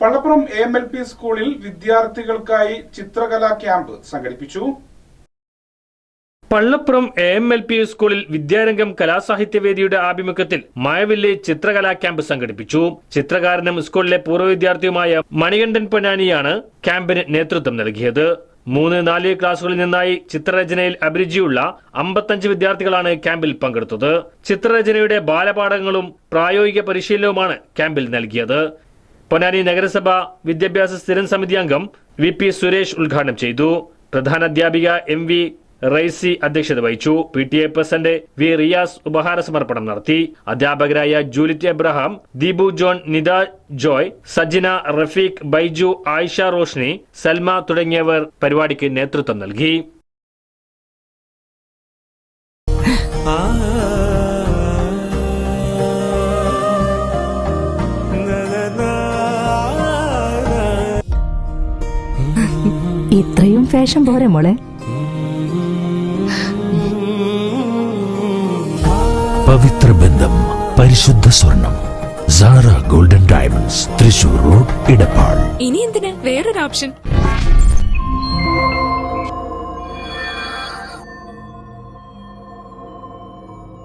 Pallappuram AMLP സ്കൂളിൽ വിദ്യാർത്ഥികൾക്കായി ചിത്രകലാ camp സംഘടിപ്പിച്ചു. പള്ളപ്പുറം AMLP സ്കൂളിൽ വിദ്യാരംഗം കലാസാഹിത്യവേദിയുടെ ആഭിമുഖ്യത്തിൽ മഴവില്ല് ചിത്രകലാ ക്യാമ്പ് സംഘടിപ്പിച്ചു. ചിത്രകാരനും സ്കൂളിലെ പൂർവ്വ വിദ്യാർത്ഥിയുമായ മണികണ്ഠൻ പൊന്നാനിയാണ് ക്യാമ്പിന് നേതൃത്വം നൽകിയത്. 3-4 ക്ലാസുകളിൽ നിന്നായി ചിത്രരചനയിൽ അഭിരുചിയുള്ള 55 വിദ്യാർത്ഥികളാണ് ക്യാമ്പിൽ പങ്കെടുത്തത്. ചിത്രരചനയുടെ ബാലപാഠങ്ങളും പ്രായോഗിക പരിശീലനവുമാണ് ക്യാമ്പിൽ നൽകിയത്. പൊന്നാനി നഗരസഭ വിദ്യാഭ്യാസ സ്ഥിരം സമിതി അംഗം VP സുരേഷ് ഉദ്ഘാടനം ചെയ്തു. പ്രധാന അധ്യാപിക MV റൈസി അധ്യക്ഷത വഹിച്ചു. PTA പ്രസിഡന്റ് V റിയാസ് ഉപഹാര സമർപ്പണം നടത്തി. അധ്യാപകരായ Juliet Abraham, Deepu John, Nita Joy, Sajina, Rafeeq, Baiju, Ayisha Roshni, Salma തുടങ്ങിയവർ പരിപാടിക്ക് നേതൃത്വം നൽകി. ഇത്രയും ഫാഷൻ പോരെ മോളെ? പവിത്ര ബന്ധം, പരിശുദ്ധ സ്വർണം. Sara golden diamonds, Thrissur road, Edappal. ഇനി എന്തിന് വേറൊരു ഓപ്ഷൻ?